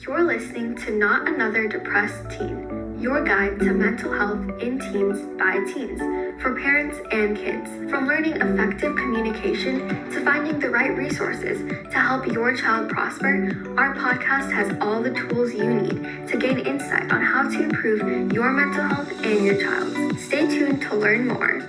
You're listening to Not Another Depressed Teen, your guide to mental health in teens by teens, for parents and kids. From learning effective communication to finding the right resources to help your child prosper, our podcast has all the tools you need to gain insight on how to improve your mental health and your child's. Stay tuned to learn more.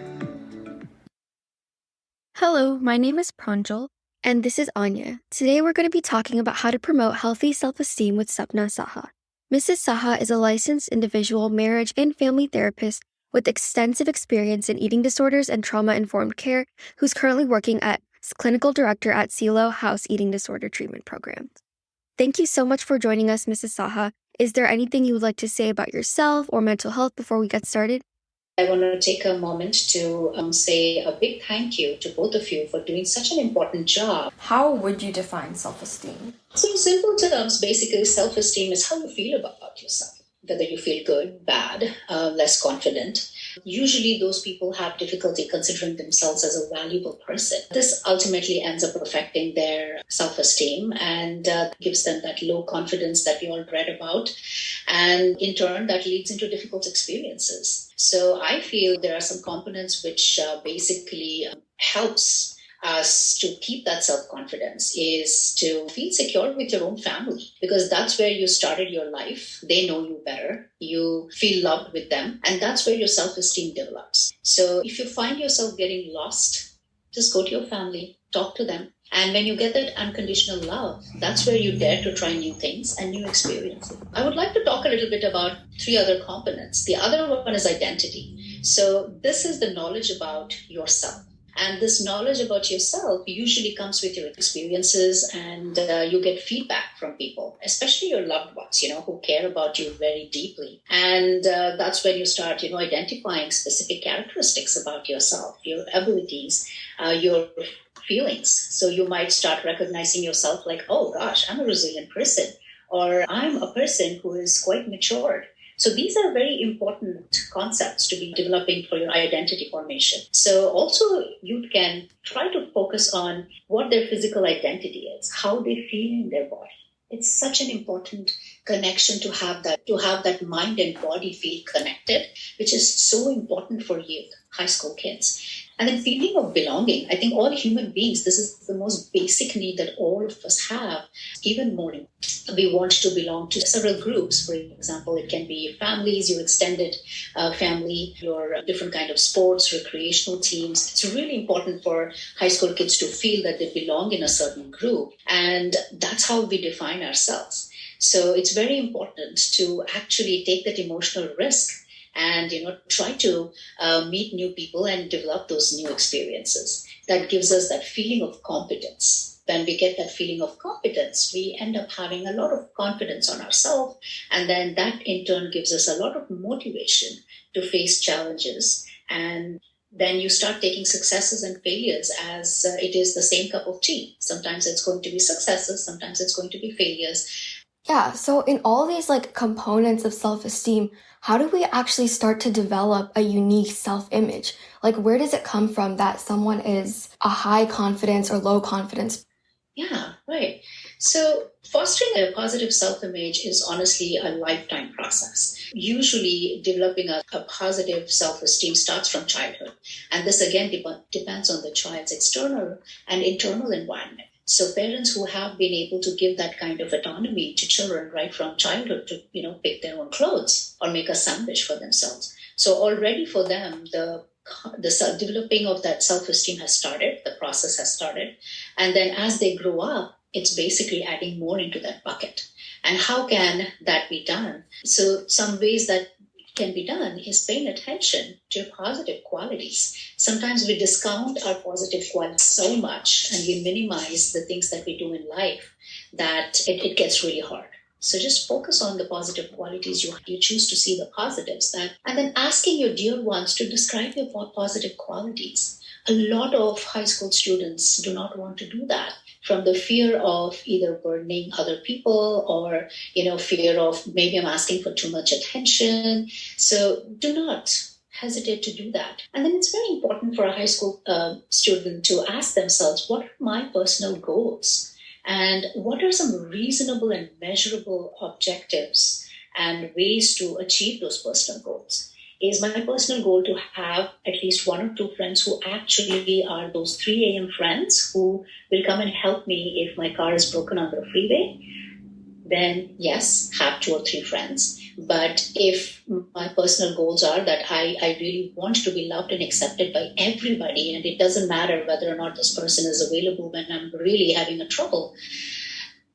Hello, my name is Pranjal. And this is Anya. Today we're going to be talking about how to promote healthy self-esteem with Sapna Saha. Mrs. Saha is a licensed individual marriage and family therapist with extensive experience in eating disorders and trauma-informed care who's currently working as clinical director at CELO House Eating Disorder Treatment Program. Thank you so much for joining us, Mrs. Saha. Is there anything you would like to say about yourself or mental health before we get started? I want to take a moment to say a big thank you to both of you for doing such an important job. How would you define self-esteem? So in simple terms, basically self-esteem is how you feel about yourself. Whether you feel good, bad, less confident. Usually those people have difficulty considering themselves as a valuable person. This ultimately ends up affecting their self-esteem and gives them that low confidence that we all read about. And in turn, that leads into difficult experiences. So I feel there are some components which basically helps us to keep that self-confidence is to feel secure with your own family, because that's where you started your life. They know you better. You feel loved with them. And that's where your self-esteem develops. So if you find yourself getting lost, just go to your family, talk to them. And when you get that unconditional love, that's where you dare to try new things and new experiences. I would like to talk a little bit about 3 other components. The other one is identity. So this is the knowledge about yourself. And this knowledge about yourself usually comes with your experiences, and you get feedback from people, especially your loved ones, who care about you very deeply. And that's when you start, identifying specific characteristics about yourself, your abilities, your feelings. So you might start recognizing yourself like, oh gosh, I'm a resilient person, or I'm a person who is quite matured. So these are very important concepts to be developing for your identity formation. So also you can try to focus on what their physical identity is, how they feel in their body. It's such an important connection to have that mind and body feel connected, which is so important for youth, high school kids. And then feeling of belonging. I think all human beings, this is the most basic need that all of us have. Even more, we want to belong to several groups. For example, it can be families, your extended family, your different kind of sports, recreational teams. It's really important for high school kids to feel that they belong in a certain group. And that's how we define ourselves. So it's very important to actually take that emotional risk and try to meet new people and develop those new experiences. That gives us that feeling of competence. When we get that feeling of competence, we end up having a lot of confidence on ourselves, and then that in turn gives us a lot of motivation to face challenges. And then you start taking successes and failures as it is the same cup of tea. Sometimes it's going to be successes, sometimes it's going to be failures. Yeah, so in all these components of self-esteem, how do we actually start to develop a unique self-image? Where does it come from that someone is a high confidence or low confidence? Yeah, right. So fostering a positive self-image is honestly a lifetime process. Usually developing a positive self-esteem starts from childhood. And this again depends on the child's external and internal environment. So parents who have been able to give that kind of autonomy to children right from childhood to, pick their own clothes or make a sandwich for themselves. So already for them, the developing of that self-esteem has started, the process has started. And then as they grow up, it's basically adding more into that bucket. And how can that be done? So some ways that can be done is paying attention to your positive qualities. Sometimes we discount our positive qualities so much and we minimize the things that we do in life that it gets really hard. So just focus on the positive qualities. You choose to see the positives, and then asking your dear ones to describe your positive qualities. A lot of high school students do not want to do that from the fear of either burdening other people or, fear of maybe I'm asking for too much attention. So do not hesitate to do that. And then it's very important for a high school student to ask themselves, what are my personal goals? And what are some reasonable and measurable objectives and ways to achieve those personal goals? Is my personal goal to have at least one or two friends who actually are those 3 a.m. friends who will come and help me if my car is broken on the freeway? Then yes, have 2 or 3 friends. But if my personal goals are that I really want to be loved and accepted by everybody, and it doesn't matter whether or not this person is available when I'm really having a trouble,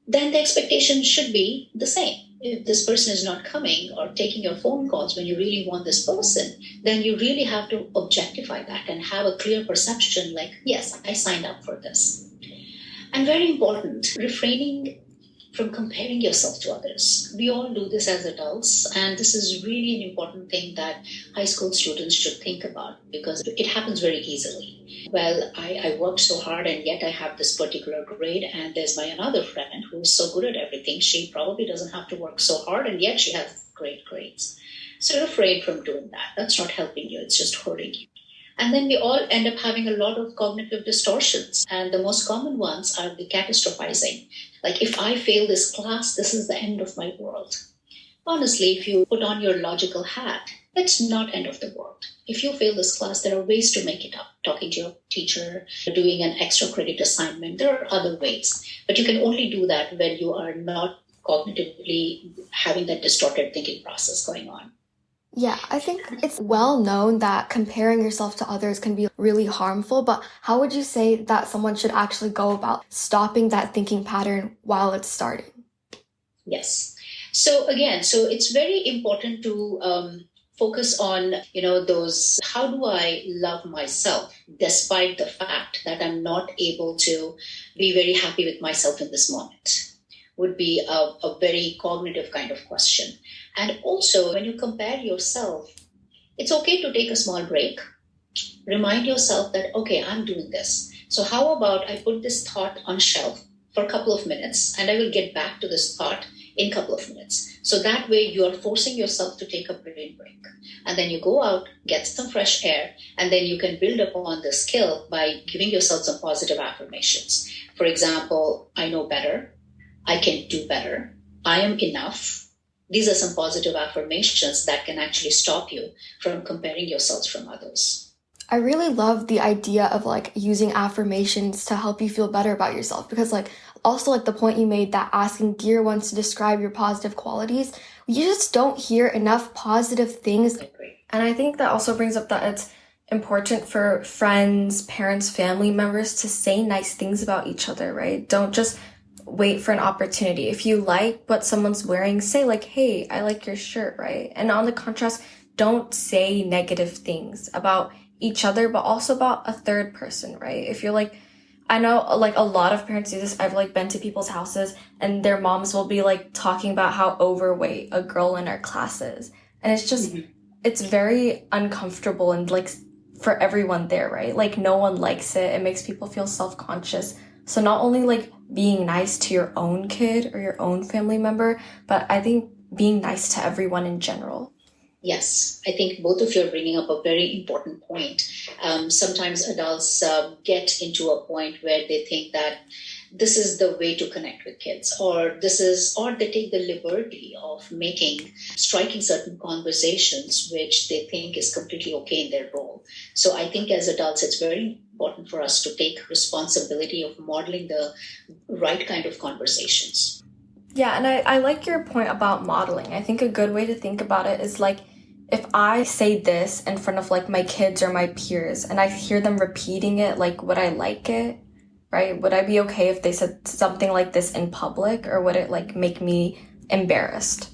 then the expectation should be the same. If this person is not coming or taking your phone calls when you really want this person, then you really have to objectify that and have a clear perception like, yes, I signed up for this. And very important, refraining from comparing yourself to others. We all do this as adults, and this is really an important thing that high school students should think about because it happens very easily. Well, I worked so hard and yet I have this particular grade, and there's my another friend who is so good at everything. She probably doesn't have to work so hard and yet she has great grades. So refrain from doing that. That's not helping you, it's just hurting you. And then we all end up having a lot of cognitive distortions. And the most common ones are the catastrophizing. Like, if I fail this class, this is the end of my world. Honestly, if you put on your logical hat, it's not end of the world. If you fail this class, there are ways to make it up. Talking to your teacher, doing an extra credit assignment, there are other ways. But you can only do that when you are not cognitively having that distorted thinking process going on. Yeah, I think it's well known that comparing yourself to others can be really harmful, but how would you say that someone should actually go about stopping that thinking pattern while it's starting? Yes. So it's very important to focus on, those, how do I love myself despite the fact that I'm not able to be very happy with myself in this moment? Would be a very cognitive kind of question. And also, when you compare yourself, it's okay to take a small break. Remind yourself that, okay, I'm doing this. So how about I put this thought on shelf for a couple of minutes and I will get back to this thought in a couple of minutes. So that way you are forcing yourself to take a brain break. And then you go out, get some fresh air, and then you can build upon the skill by giving yourself some positive affirmations. For example, I know better. I can do better. I am enough. These are some positive affirmations that can actually stop you from comparing yourselves from others. I really love the idea of using affirmations to help you feel better about yourself because also the point you made that asking dear ones to describe your positive qualities, you just don't hear enough positive things. I agree. And I think that also brings up that it's important for friends, parents, family members to say nice things about each other, right? Don't just wait for an opportunity. If you like what someone's wearing, say hey, I like your shirt, right? And on the contrast, don't say negative things about each other, but also about a third person, right? If you're I know a lot of parents do this. I've been to people's houses and their moms will be talking about how overweight a girl in our class is. And it's just, it's very uncomfortable and for everyone there, right? No one likes it. It makes people feel self-conscious. So not only being nice to your own kid or your own family member, but I think being nice to everyone in general. Yes, I think both of you are bringing up a very important point. Sometimes adults get into a point where they think that this is the way to connect with kids, or they take the liberty of striking certain conversations which they think is completely okay in their role. So I think as adults, it's very important for us to take responsibility of modeling the right kind of conversations. Yeah, and I like your point about modeling. I think a good way to think about it is if I say this in front of my kids or my peers and I hear them repeating it, would I like it? Right? Would I be okay if they said something like this in public, or would it make me embarrassed?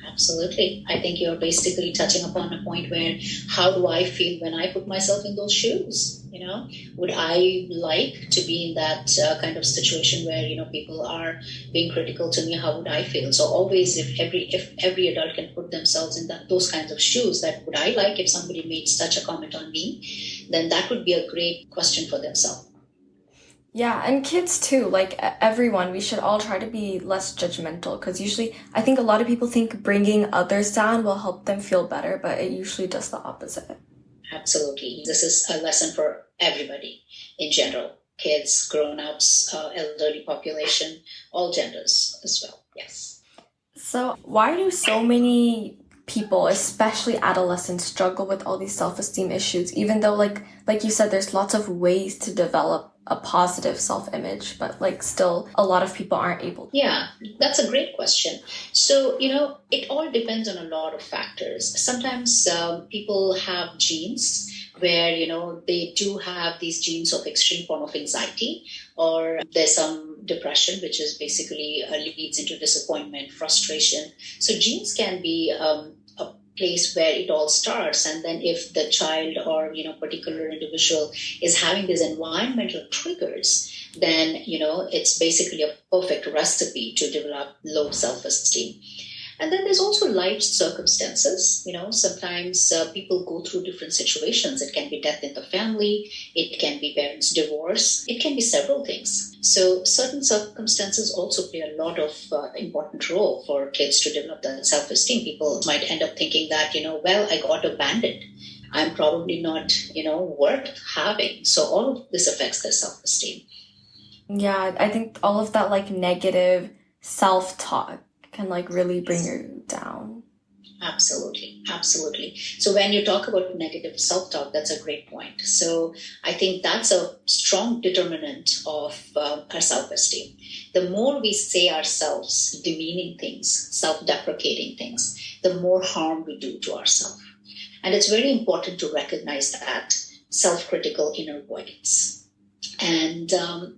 Absolutely. I think you're basically touching upon a point where how do I feel when I put myself in those shoes? Would I like to be in that kind of situation where, people are being critical to me? How would I feel? So always, if every adult can put themselves in those kinds of shoes, that would I like if somebody made such a comment on me, then that would be a great question for themselves. Yeah, and kids too, everyone, we should all try to be less judgmental because usually I think a lot of people think bringing others down will help them feel better, but it usually does the opposite. Absolutely. This is a lesson for everybody in general. kids, grown-ups, elderly population, all genders as well. Yes. So, why do so many people, especially adolescents, struggle with all these self-esteem issues, even though like you said, there's lots of ways to develop a positive self-image, but like still a lot of people aren't able to. Yeah, that's a great question. So, it all depends on a lot of factors. Sometimes people have genes where, they do have these genes of extreme form of anxiety, or there's some depression, which is basically leads into disappointment, frustration. So genes can be a place where it all starts. And then if the child or, particular individual is having these environmental triggers, then, it's basically a perfect recipe to develop low self-esteem. And then there's also life circumstances. Sometimes people go through different situations. It can be death in the family. It can be parents' divorce. It can be several things. So certain circumstances also play a lot of important role for kids to develop that self-esteem. People might end up thinking that, well, I got abandoned. I'm probably not, worth having. So all of this affects their self-esteem. Yeah, I think all of that like negative self-talk can like really bring you down. Absolutely. Absolutely. So when you talk about negative self-talk, that's a great point. So I think that's a strong determinant of our self-esteem. The more we say ourselves demeaning things, self-deprecating things, the more harm we do to ourselves. And it's very important to recognize that self-critical inner voice. And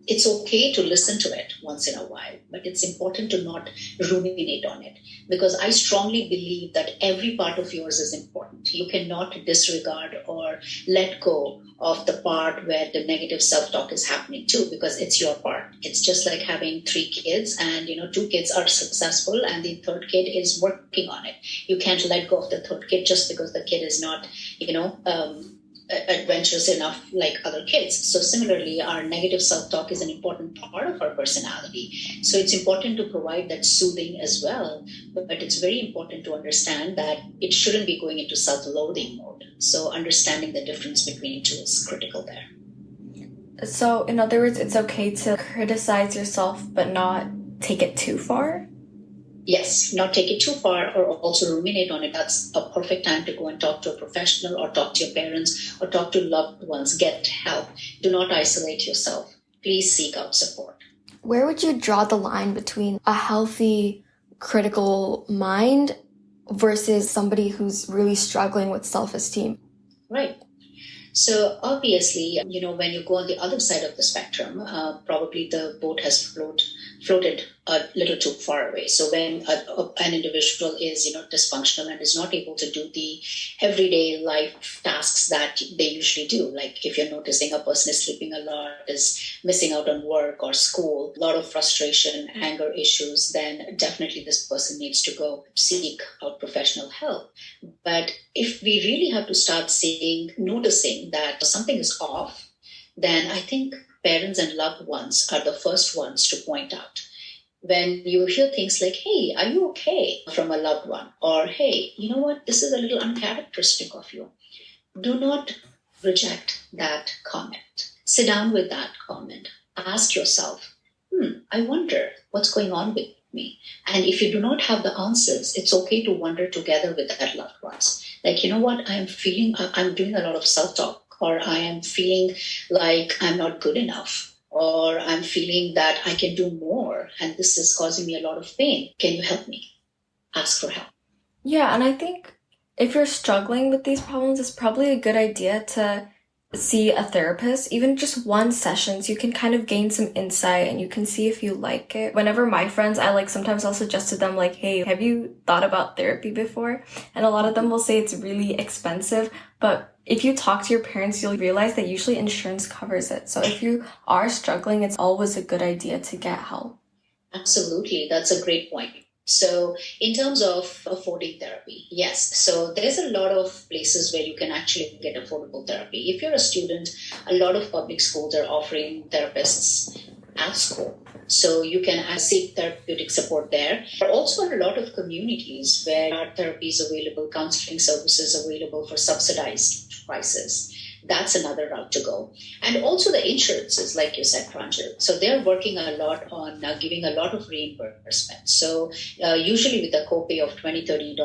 it's okay to listen to it once in a while, but it's important to not ruminate on it, because I strongly believe that every part of yours is important. You cannot disregard or let go of the part where the negative self-talk is happening too, because it's your part. It's just like having 3 kids and, 2 kids are successful and the third kid is working on it. You can't let go of the third kid just because the kid is not, adventurous enough like other kids. So similarly, our negative self-talk is an important part of our personality. So it's important to provide that soothing as well. But it's very important to understand that it shouldn't be going into self-loathing mode. So understanding the difference between two is critical there. So in other words, it's okay to criticize yourself, but not take it too far? Yes, not take it too far or also ruminate on it. That's a perfect time to go and talk to a professional or talk to your parents or talk to loved ones. Get help. Do not isolate yourself. Please seek out support. Where would you draw the line between a healthy, critical mind versus somebody who's really struggling with self-esteem? Right. So obviously, when you go on the other side of the spectrum, probably the boat has floated a little too far away. So when an individual is, dysfunctional and is not able to do the everyday life tasks that they usually do, like if you're noticing a person is sleeping a lot, is missing out on work or school, a lot of frustration, anger issues, then definitely this person needs to go seek out professional help. But if we really have to start noticing that something is off, then I think parents and loved ones are the first ones to point out. When you hear things like, hey, are you okay, from a loved one? Or, hey, you know what, this is a little uncharacteristic of you. Do not reject that comment. Sit down with that comment. Ask yourself, I wonder what's going on with me. And if you do not have the answers, it's okay to wonder together with that loved ones. Like, you know what, I'm doing a lot of self-talk, or I am feeling like I'm not good enough, or I'm feeling that I can do more, and this is causing me a lot of pain. Can you help me? Ask for help. Yeah, and I think if you're struggling with these problems, it's probably a good idea to see a therapist. Even just 1 session, so you can kind of gain some insight and you can see if you like it. Whenever my friends, sometimes I'll suggest to them like, hey, have you thought about therapy before? And a lot of them will say it's really expensive, but if you talk to your parents, you'll realize that usually insurance covers it. So if you are struggling, it's always a good idea to get help. Absolutely. That's a great point. So in terms of affording therapy, yes. So there's a lot of places where you can actually get affordable therapy. If you're a student, a lot of public schools are offering therapists at school. So you can seek therapeutic support there. There are also a lot of communities where art therapy is available, counseling services available for subsidized prices. That's another route to go. And also the insurances, like you said, Pranjal. So they're working a lot on giving a lot of reimbursement. So usually with a copay of $20, $30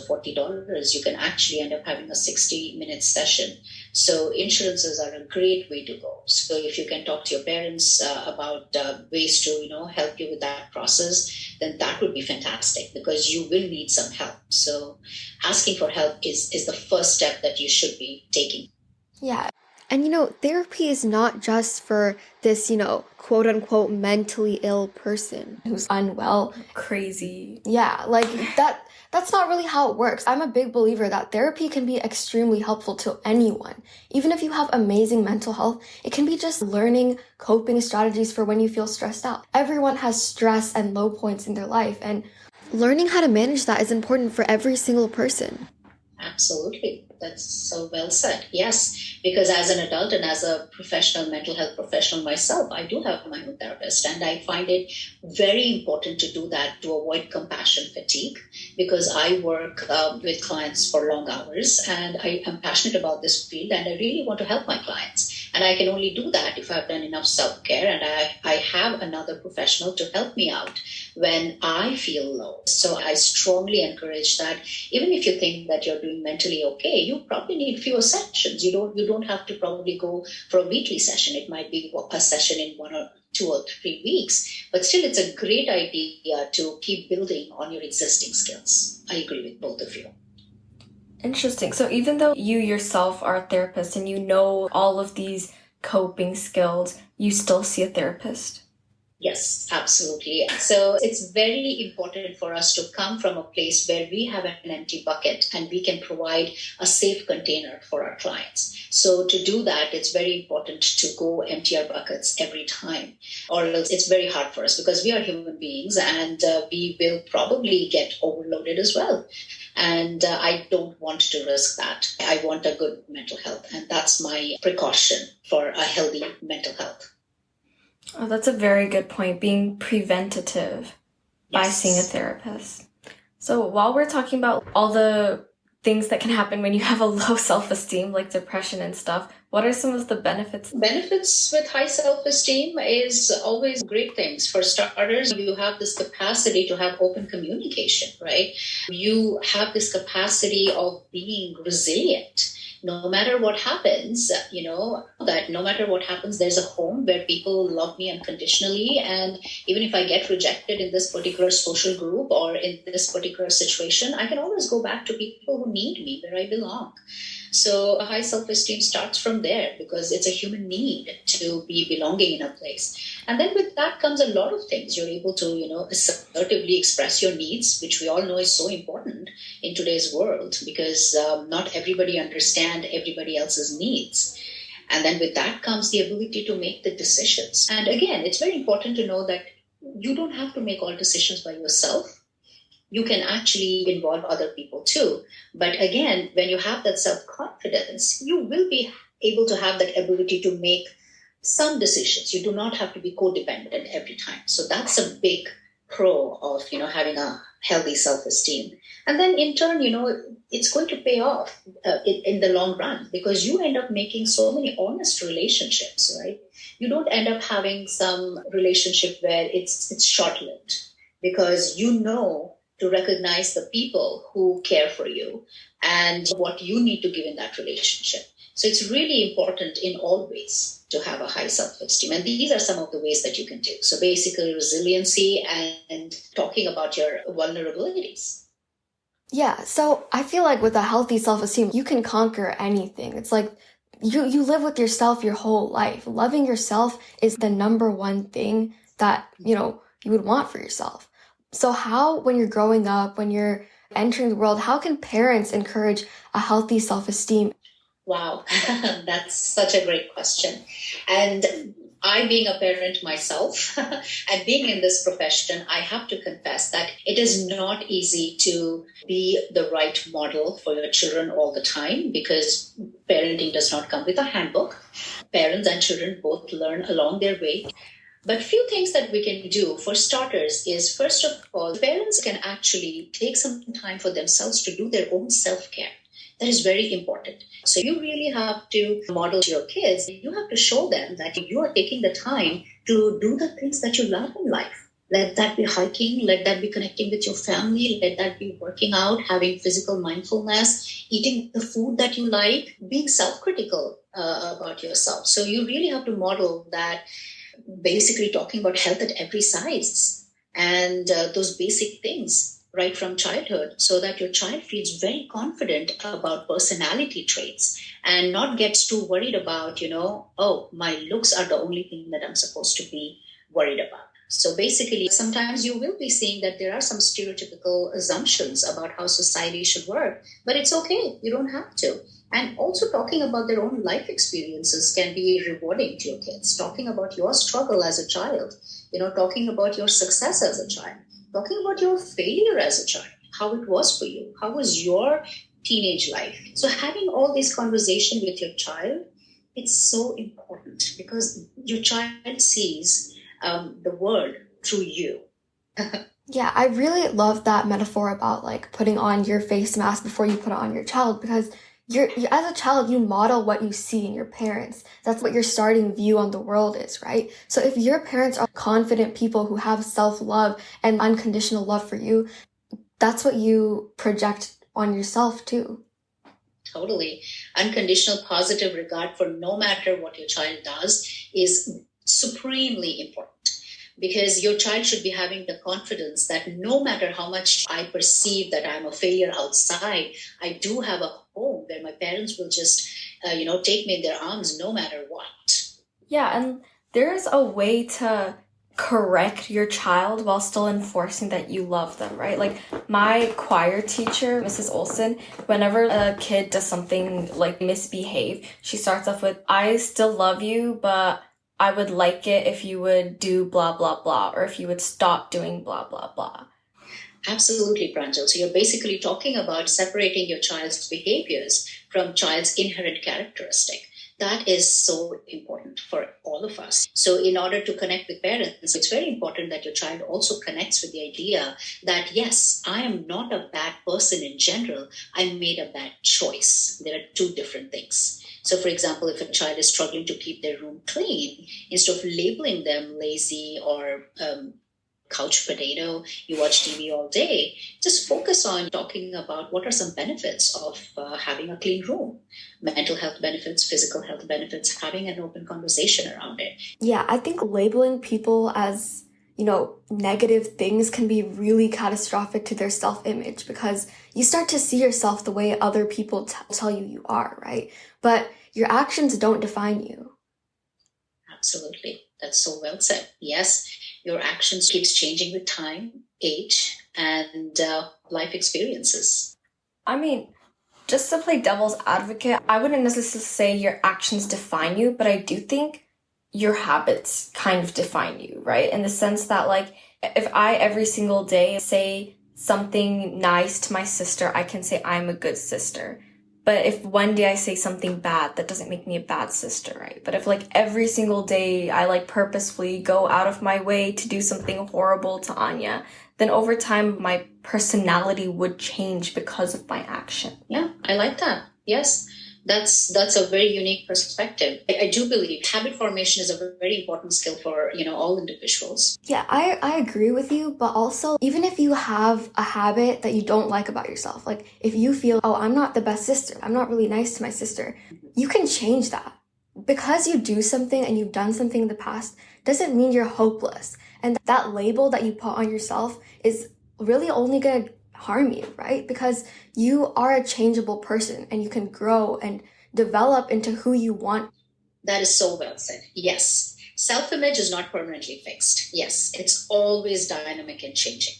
or $40, you can actually end up having a 60-minute session. So insurances are a great way to go. So if you can talk to your parents about ways to, help you with that process, then that would be fantastic, because you will need some help. So asking for help is the first step that you should be taking. Yeah. And therapy is not just for this, quote unquote mentally ill person who's unwell. Crazy. Yeah, like that's not really how it works. I'm a big believer that therapy can be extremely helpful to anyone. Even if you have amazing mental health, it can be just learning coping strategies for when you feel stressed out. Everyone has stress and low points in their life, and learning how to manage that is important for every single person. Absolutely. That's so well said. Yes, because as an adult and as a professional, mental health professional myself, I do have my own therapist, and I find it very important to do that to avoid compassion fatigue, because I work with clients for long hours and I am passionate about this field and I really want to help my clients. And I can only do that if I've done enough self-care and I have another professional to help me out when I feel low. So I strongly encourage that even if you think that you're doing mentally okay, you probably need fewer sessions. You don't have to probably go for a weekly session. It might be a session in 1 or 2 or 3 weeks. But still, it's a great idea to keep building on your existing skills. I agree with both of you. Interesting. So even though you yourself are a therapist and you know all of these coping skills, you still see a therapist? Yes, absolutely. So it's very important for us to come from a place where we have an empty bucket and we can provide a safe container for our clients. So to do that, it's very important to go empty our buckets every time, or else it's very hard for us because we are human beings and we will probably get overloaded as well. And I don't want to risk that. I want a good mental health, and that's my precaution for a healthy mental health. Oh, that's a very good point, being preventative by Yes. seeing a therapist. So while we're talking about all the things that can happen when you have a low self-esteem, like depression and stuff, what are some of the benefits? Benefits with high self-esteem is always great things. For starters, you have this capacity to have open communication, right? You have this capacity of being resilient. No matter what happens, that no matter what happens, there's a home where people love me unconditionally. And even if I get rejected in this particular social group or in this particular situation, I can always go back to people who need me, where I belong. So a high self-esteem starts from there because it's a human need to be belonging in a place. And then with that comes a lot of things. You're able to, assertively express your needs, which we all know is so important in today's world because not everybody understands everybody else's needs. And then with that comes the ability to make the decisions. And again, it's very important to know that you don't have to make all decisions by yourself. You can actually involve other people too. But again, when you have that self-confidence, you will be able to have that ability to make some decisions. You do not have to be codependent every time. So that's a big pro of, having a healthy self-esteem. And then in turn, it's going to pay off in the long run because you end up making so many honest relationships, right? You don't end up having some relationship where it's short-lived because to recognize the people who care for you and what you need to give in that relationship. So it's really important in all ways to have a high self-esteem. And these are some of the ways that you can do. So basically resiliency and talking about your vulnerabilities. Yeah, so I feel like with a healthy self-esteem, you can conquer anything. It's like you live with yourself your whole life. Loving yourself is the number one thing that, you would want for yourself. So how, when you're growing up, when you're entering the world, how can parents encourage a healthy self-esteem? Wow, that's such a great question. And I, being a parent myself and being in this profession, I have to confess that it is not easy to be the right model for your children all the time because parenting does not come with a handbook. Parents and children both learn along their way. But few things that we can do for starters is, first of all, parents can actually take some time for themselves to do their own self-care. That is very important. So you really have to model to your kids. You have to show them that you are taking the time to do the things that you love in life. Let that be hiking, let that be connecting with your family, let that be working out, having physical mindfulness, eating the food that you like, being self-critical about yourself. So you really have to model that, basically talking about health at every size and those basic things right from childhood, so that your child feels very confident about personality traits and not gets too worried about, oh, my looks are the only thing that I'm supposed to be worried about. So basically, sometimes you will be seeing that there are some stereotypical assumptions about how society should work, but it's okay. You don't have to. And also talking about their own life experiences can be rewarding to your kids. Talking about your struggle as a child, talking about your success as a child, talking about your failure as a child, how it was for you, how was your teenage life. So having all these conversations with your child, it's so important because your child sees the world through you. Yeah, I really love that metaphor about like putting on your face mask before you put it on your child, because you as a child, you model what you see in your parents. That's what your starting view on the world is, right? So if your parents are confident people who have self-love and unconditional love for you, that's what you project on yourself too. Totally. Unconditional positive regard for no matter what your child does is supremely important, because your child should be having the confidence that no matter how much I perceive that I'm a failure outside, I do have a home where my parents will just, take me in their arms no matter what. Yeah, and there's a way to correct your child while still enforcing that you love them, right? Like my choir teacher, Mrs. Olson, whenever a kid does something like misbehave, she starts off with, I still love you, but I would like it if you would do blah, blah, blah, or if you would stop doing blah, blah, blah. Absolutely, Pranjal. So you're basically talking about separating your child's behaviors from child's inherent characteristic. That is so important for all of us. So in order to connect with parents, it's very important that your child also connects with the idea that, yes, I am not a bad person in general. I made a bad choice. There are two different things. So, for example, if a child is struggling to keep their room clean, instead of labeling them lazy or couch potato, you watch TV all day, just focus on talking about what are some benefits of having a clean room. Mental health benefits, physical health benefits, having an open conversation around it. Yeah, I think labeling people as, negative things can be really catastrophic to their self-image, because you start to see yourself the way other people tell you are, right? But your actions don't define you. Absolutely. That's so well said. Yes, your actions keeps changing with time, age, and life experiences. I mean, just to play devil's advocate, I wouldn't necessarily say your actions define you, but I do think your habits kind of define you, right? In the sense that, like, if I every single day say something nice to my sister, I can say I'm a good sister. But if one day I say something bad, that doesn't make me a bad sister, right? But if like every single day I like purposefully go out of my way to do something horrible to Anya, then over time my personality would change because of my action. Yeah, I like that. Yes. That's a very unique perspective. I do believe habit formation is a very important skill for, all individuals. Yeah, I agree with you, but also even if you have a habit that you don't like about yourself, like if you feel, oh, I'm not the best sister, I'm not really nice to my sister, you can change that. Because you do something and you've done something in the past doesn't mean you're hopeless. And that label that you put on yourself is really only going to harm you, right? Because you are a changeable person and you can grow and develop into who you want. That is so well said. Yes. Self-image is not permanently fixed. Yes, it's always dynamic and changing.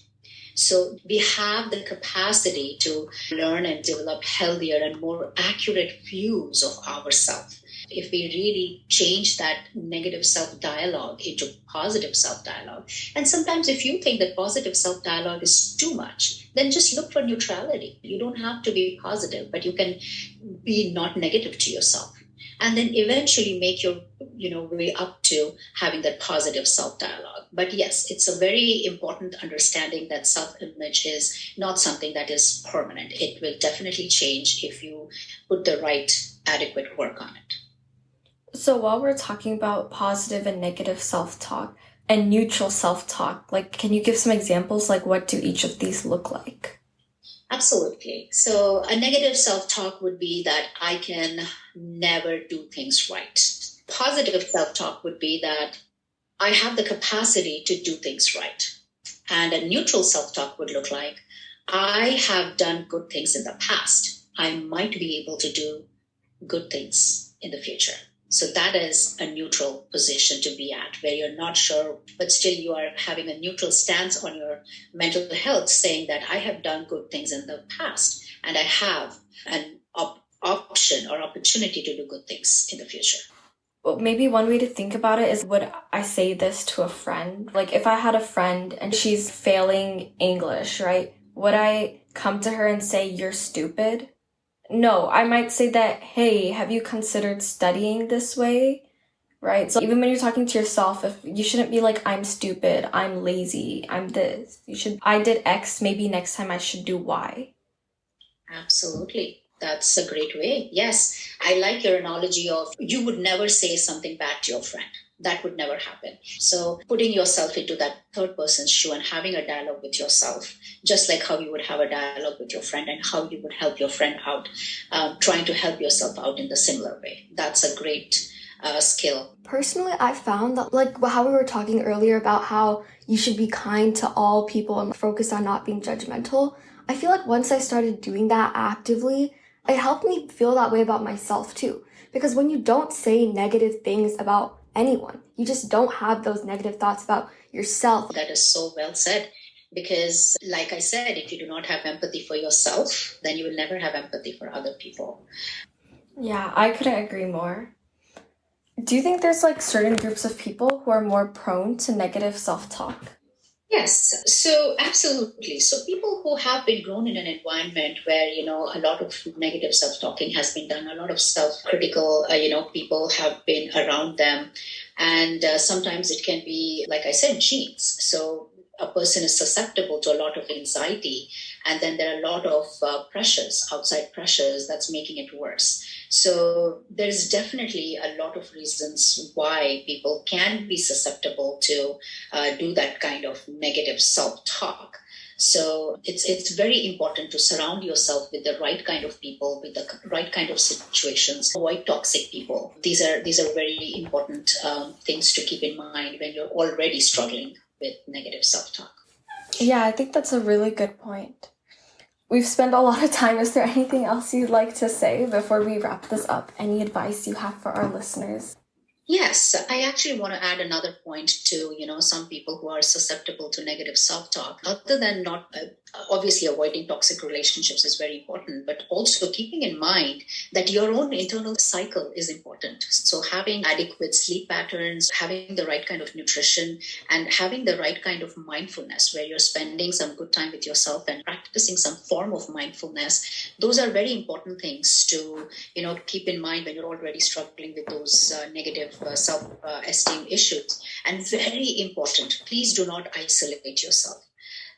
So we have the capacity to learn and develop healthier and more accurate views of ourselves. If we really change that negative self-dialogue into positive self-dialogue. And sometimes if you think that positive self-dialogue is too much, then just look for neutrality. You don't have to be positive, but you can be not negative to yourself. and then eventually make your way up to having that positive self-dialogue. But yes, it's a very important understanding that self-image is not something that is permanent. It will definitely change if you put the right adequate work on it. So while we're talking about positive and negative self-talk and neutral self-talk, like, can you give some examples? Like, what do each of these look like? Absolutely. So a negative self-talk would be that I can never do things right. Positive self-talk would be that I have the capacity to do things right. And a neutral self-talk would look like I have done good things in the past. I might be able to do good things in the future. So that is a neutral position to be at, where you're not sure, but still you are having a neutral stance on your mental health, saying that I have done good things in the past and I have an option or opportunity to do good things in the future. Well, maybe one way to think about it is, would I say this to a friend? Like, if I had a friend and she's failing English, right? Would I come to her and say, you're stupid? No, I might say that, hey, have you considered studying this way? Right? So even when you're talking to yourself, if you shouldn't be like, I'm stupid, I'm lazy, I'm this. I did X, maybe next time I should do Y. Absolutely. That's a great way. Yes. I like your analogy of you would never say something bad to your friend. That would never happen. So putting yourself into that third person's shoe and having a dialogue with yourself, just like how you would have a dialogue with your friend and how you would help your friend out, trying to help yourself out in the similar way. That's a great skill. Personally, I found that, like how we were talking earlier about how you should be kind to all people and focus on not being judgmental, I feel like once I started doing that actively, it helped me feel that way about myself too. Because when you don't say negative things about anyone, you just don't have those negative thoughts about yourself. That is so well said. Because like I said, if you do not have empathy for yourself, then you will never have empathy for other people. Yeah, I couldn't agree more. Do you think there's like certain groups of people who are more prone to negative self-talk? Yes, so absolutely. So people who have been grown in an environment where, a lot of negative self-talking has been done, a lot of self-critical, people have been around them. And sometimes it can be, like I said, genes. So a person is susceptible to a lot of anxiety. And then there are a lot of outside pressures that's making it worse. So there's definitely a lot of reasons why people can be susceptible to do that kind of negative self-talk. So it's very important to surround yourself with the right kind of people, with the right kind of situations. Avoid toxic people. These are very important things to keep in mind when you're already struggling with negative self-talk. Yeah, I think that's a really good point. We've spent a lot of time. Is there anything else you'd like to say before we wrap this up? Any advice you have for our listeners? Yes, I actually want to add another point to, some people who are susceptible to negative self-talk. Other than not, obviously avoiding toxic relationships is very important, but also keeping in mind that your own internal cycle is important. So having adequate sleep patterns, having the right kind of nutrition, and having the right kind of mindfulness where you're spending some good time with yourself and practicing some form of mindfulness. Those are very important things to, keep in mind when you're already struggling with those negative self-esteem issues. And very important, please do not isolate yourself.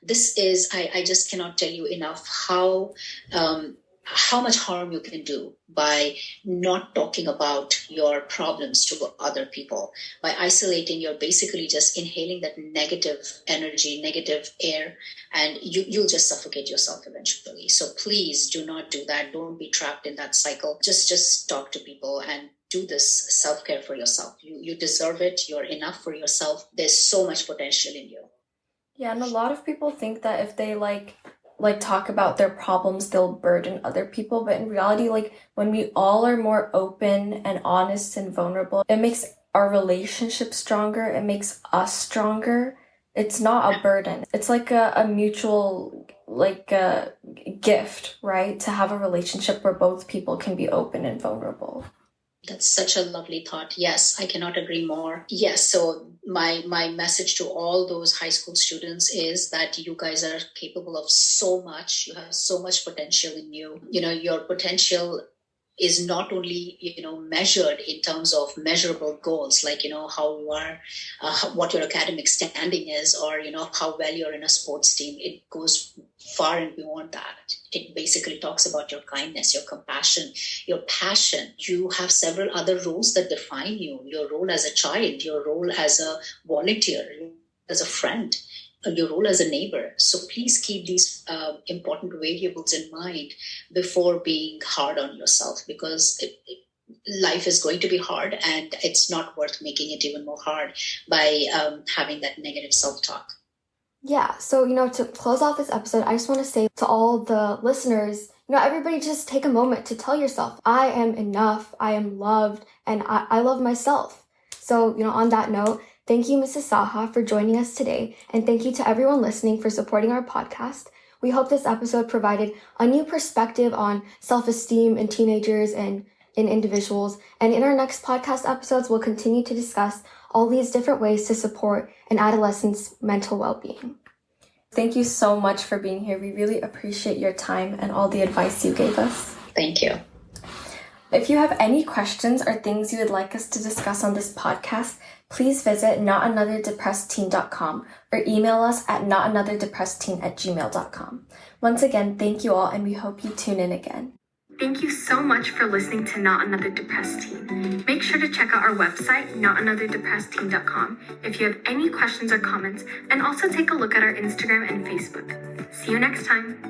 This is, I just cannot tell you enough how much harm you can do by not talking about your problems to other people. By isolating, you're basically just inhaling that negative energy, negative air, and you'll just suffocate yourself eventually. So please do not do that. Don't be trapped in that cycle. Just talk to people and do this self-care for yourself. You deserve it. You're enough for yourself. There's so much potential in you. Yeah, and a lot of people think that if they like talk about their problems, they'll burden other people. But in reality, when we all are more open and honest and vulnerable, it makes our relationship stronger. It makes us stronger. It's not a burden. It's like a mutual, a gift, right? To have a relationship where both people can be open and vulnerable. That's such a lovely thought. Yes, I cannot agree more. Yes, so my message to all those high school students is that you guys are capable of so much. You have so much potential in you. Your potential is not only measured in terms of measurable goals, like how you are, what your academic standing is, or how well you're in a sports team. It goes far and beyond that. It basically talks about your kindness, your compassion, your passion. You have several other roles that define you: your role as a child, your role as a volunteer, as a friend, your role as a neighbor. So please keep these important variables in mind before being hard on yourself, because life is going to be hard, and it's not worth making it even more hard by having that negative self-talk. Yeah, so, to close off this episode, I just want to say to all the listeners, everybody just take a moment to tell yourself, I am enough, I am loved, and I love myself. So, on that note, thank you, Mrs. Saha, for joining us today, and thank you to everyone listening for supporting our podcast. We hope this episode provided a new perspective on self-esteem in teenagers and in individuals, and in our next podcast episodes, we'll continue to discuss all these different ways to support an adolescent's mental well-being. Thank you so much for being here. We really appreciate your time and all the advice you gave us. Thank you. If you have any questions or things you would like us to discuss on this podcast, please visit notanotherdepressedteen.com or email us at notanotherdepressedteen@gmail.com. Once again, thank you all, and we hope you tune in again. Thank you so much for listening to Not Another Depressed Teen. Make sure to check out our website, notanotherdepressedteen.com, if you have any questions or comments, and also take a look at our Instagram and Facebook. See you next time.